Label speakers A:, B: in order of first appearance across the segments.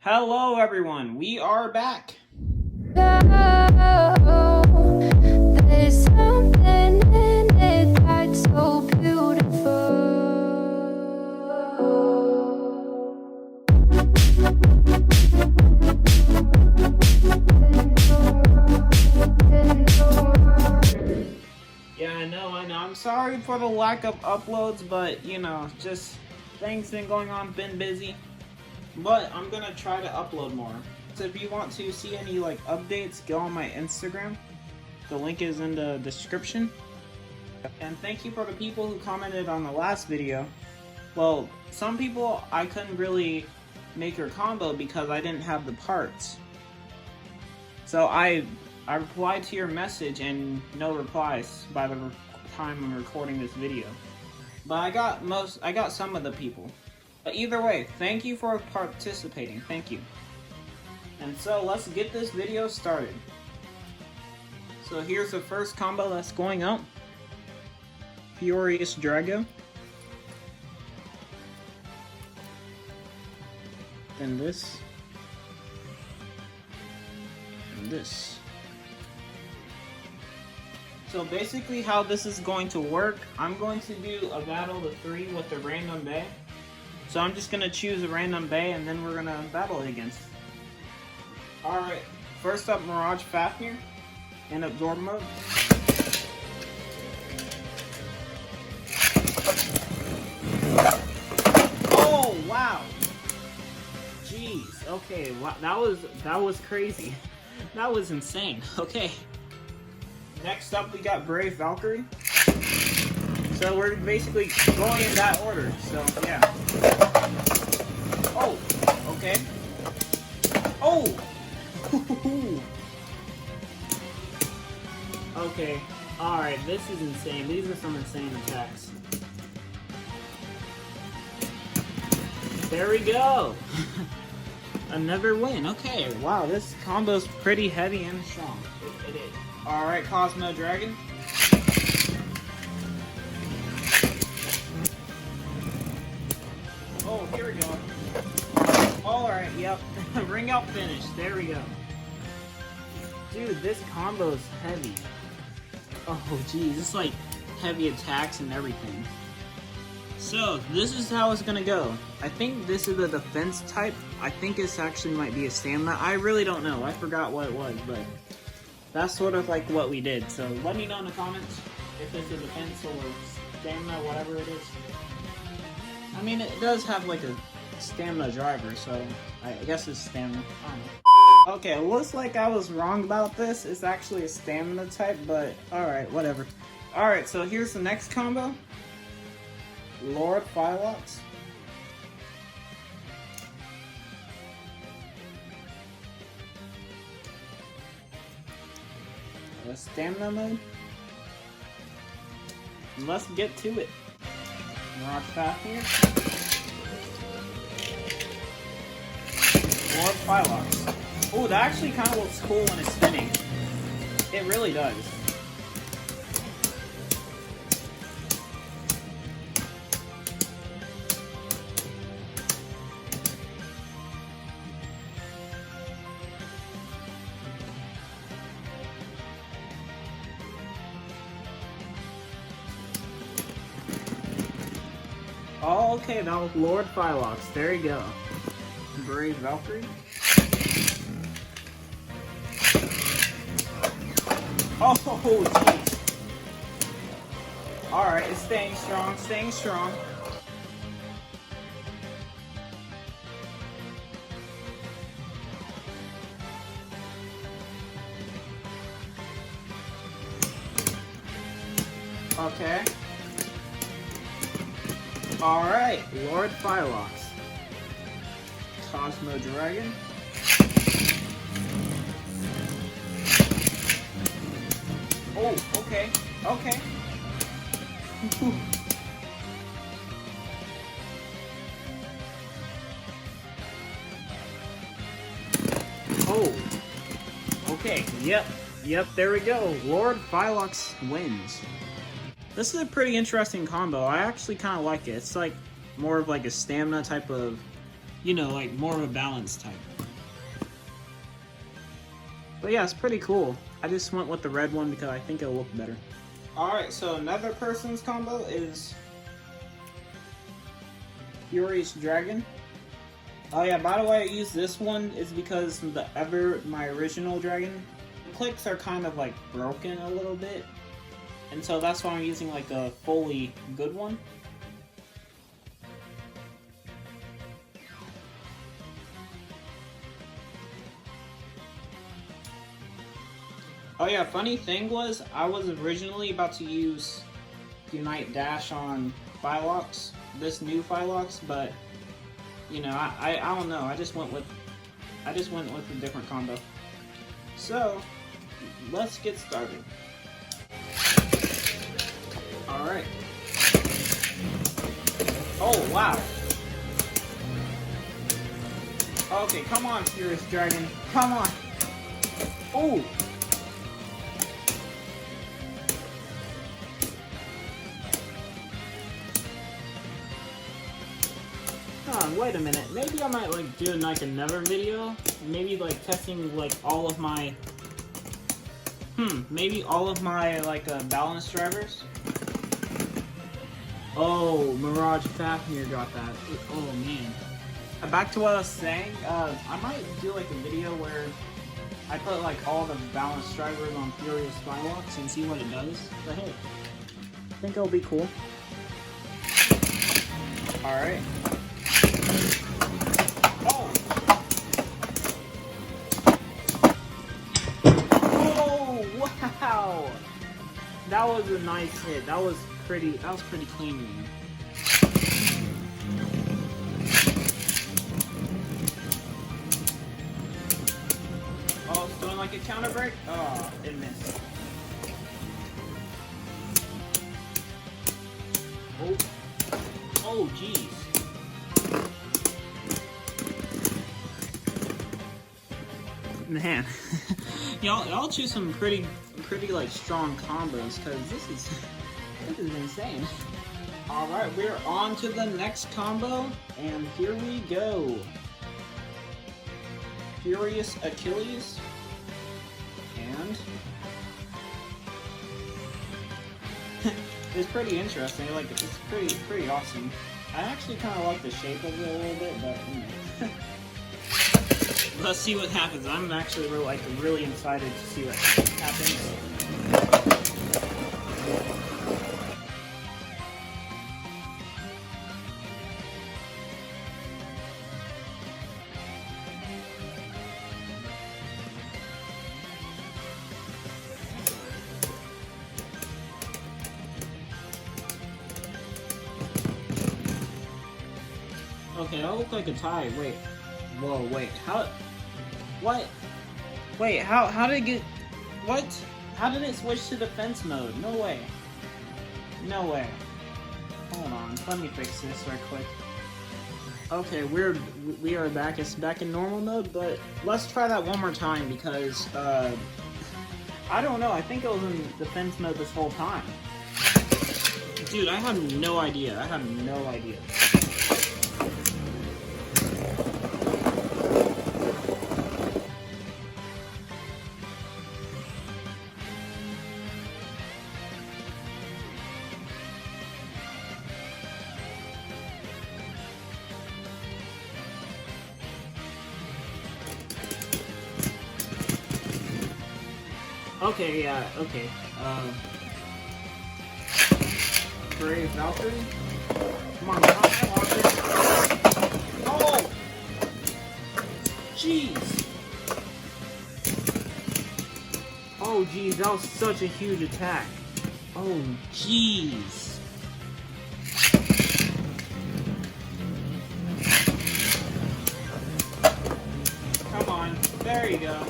A: Hello everyone, we are back.
B: There's something in it that's so beautiful.
A: Yeah, I know. I'm sorry for the lack of uploads, but just things been going on, been busy. But I'm gonna try to upload more. So if you want to see any updates, go on my Instagram. The link is in the description. And thank you for the people who commented on the last video. Well, some people I couldn't really make your combo because I didn't have the parts. So I replied to your message and no replies by the time I'm recording this video. But I got some of the people. But either way, thank you for participating. Thank you. And so let's get this video started. So here's the first combo that's going out. Furious Drago. Then this. And this. So basically how this is going to work, I'm going to do a battle of 3 with a random bay. So I'm just going to choose a random bay and then we're going to battle it against. Alright, first up Mirage Fafnir in absorb mode. Oh wow! Jeez, okay, wow, that was crazy. That was insane. Okay. Next up we got Brave Valkyrie. So we're basically going in that order, so yeah. Oh, okay. Oh! Okay, alright, this is insane. These are some insane attacks. There we go! Another win, okay. Wow, this combo's pretty heavy and strong. It is. Alright, Cosmo Dragon. Oh, here we go. Alright, yep. Ring out finish. There we go. Dude, this combo's heavy. Oh, geez. It's like heavy attacks and everything. So, this is how it's gonna go. I think this is a defense type. I think this actually might be a stamina. I really don't know. I forgot what it was, but that's sort of like what we did. So, let me know in the comments if this is defense or stamina, whatever it is. I mean, it does have like a stamina driver, so I guess it's stamina. I don't know. Okay, it looks like I was wrong about this. It's actually a stamina type, but alright, whatever. Alright, so here's the next combo. Lord Phylóx. Stamina mode. Let's get to it. Mirage Fafnir. Lord Fylóx. Oh, that actually kind of looks cool when it's spinning. It really does. Oh, okay, that was Lord Fylóx. There you go. Brave Valkyrie. Oh, jeez. Alright, it's staying strong, staying strong. Okay. Alright, Lord Phylóx. Cosmo Dragon. Oh, okay, okay. Oh, okay, yep, there we go. Lord Phylóx wins. This is a pretty interesting combo. I actually kind of like it. It's like more of like a stamina type of you know, like more of a balanced type. But yeah, it's pretty cool. I just went with the red one because I think it'll look better. Alright, so another person's combo is Furious Dragon. Oh yeah, by the way, I use this one is because my original dragon clicks are kind of like broken a little bit. And so that's why I'm using like a fully good one. Oh yeah, funny thing was, I was originally about to use Unite Dash on Fylóx, this new Fylóx, but you know, I don't know. I just went with a different combo. So let's get started. All right. Oh wow. Okay, come on, Furious Dragon. Come on. Oh. Wait a minute. Maybe I might like do like another video. Maybe like testing like all of my maybe all of my like balance drivers. Oh, Mirage Fafnir got that. Oh man. Back to what I was saying. I might do like a video where I put like all the balance drivers on Furious Fylóx and see what it does. But hey, I think it'll be cool. All right. Oh! Oh, wow! That was a nice hit. That was pretty clean. Oh, it's doing like a counter break? Oh, it missed. Oh. Oh, jeez. Man, y'all choose some pretty like strong combos because this is insane. All right, we're on to the next combo, and here we go. Furious Achilles, and it's pretty interesting. Like it's pretty awesome. I actually kind of like the shape of it a little bit, but you know. Let's see what happens. I'm actually really excited to see what happens. Okay, that looked like a tie. Wait. Whoa, wait. How? What? Wait, how did it get... What? How did it switch to defense mode? No way. No way. Hold on. Let me fix this right quick. Okay, we are back. It's back in normal mode, but let's try that one more time because, I don't know. I think it was in defense mode this whole time. Dude, I have no idea. I have no idea. Okay, yeah, okay. Brave Valkyrie? Come on, Valkyrie. Oh! Jeez! Oh, jeez, that was such a huge attack. Oh, jeez. Come on, there you go.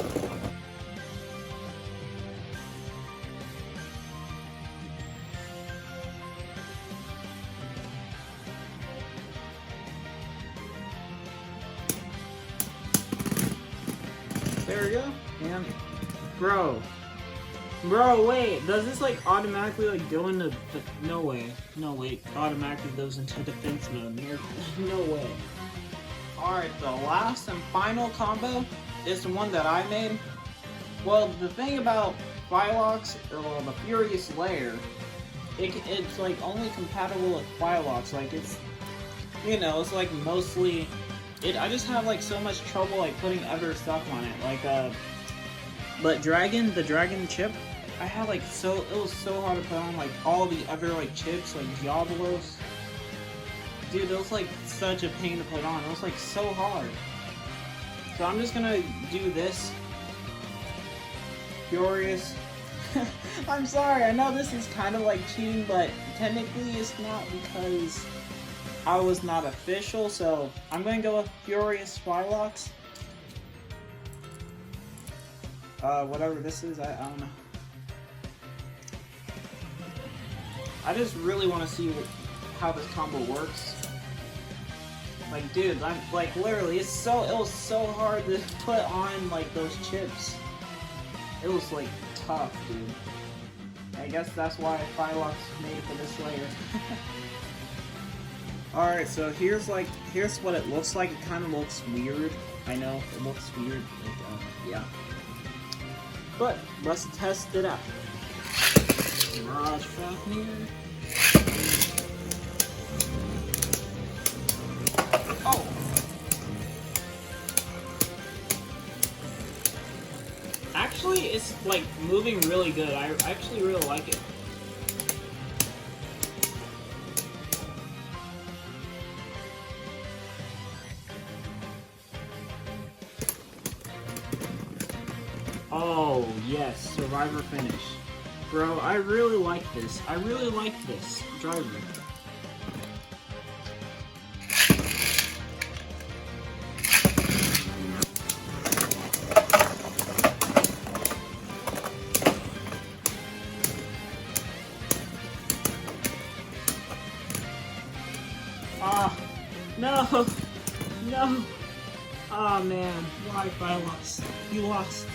A: There we go. And bro, wait. Does this like automatically like go into? No way. No wait. Automatically goes into defense mode. No way. Alright, the last and final combo is the one that I made. Well, the thing about Fylóx, or the Furious Lair, it's like only compatible with Fylóx. Like it's, you know, it's like mostly, I just have like so much trouble like putting other stuff on it. Like but the dragon chip, I had like it was so hard to put on like all the other like chips, like Diablos. Dude, it was like such a pain to put on. It was like so hard. So I'm just gonna do this. Furious. I'm sorry, I know this is kind of like cheating, but technically it's not because I was not official, so I'm gonna go with Furious Fylóx. Whatever this is, I don't know. I just really want to see how this combo works. Like, dude, I'm like literally, it was so hard to put on like those chips. It was like tough, dude. I guess that's why Fylóx made it for this layer. Alright, so here's what it looks like. It kind of looks weird. I know, it looks weird. Like, yeah. But, let's test it out. Mirage Fafnir. Oh! Actually, it's like moving really good. I actually really like it. Oh, yes, Survivor finish. Bro, I really like this. I really like this driver. Ah, no, no. Oh man, why Fylóx? You lost.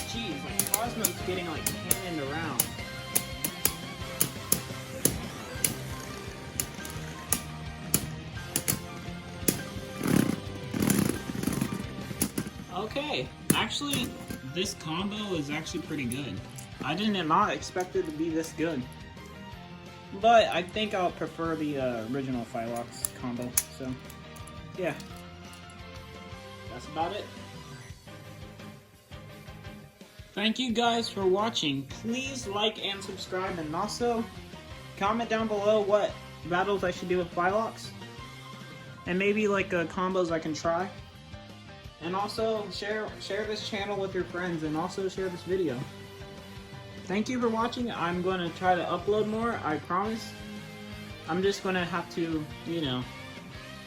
A: Jeez, like Cosmo's getting like cannoned around. Okay, actually, this combo is actually pretty good. I did not expect it to be this good. But I think I'll prefer the original Fylóx combo, so yeah. That's about it. Thank you guys for watching. Please like and subscribe, and also comment down below what battles I should do with Fylóx. And maybe like combos I can try. And also share this channel with your friends, and also share this video. Thank you for watching. I'm going to try to upload more, I promise. I'm just going to have to, you know,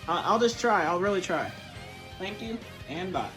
A: I'll just try. I'll really try. Thank you, and bye.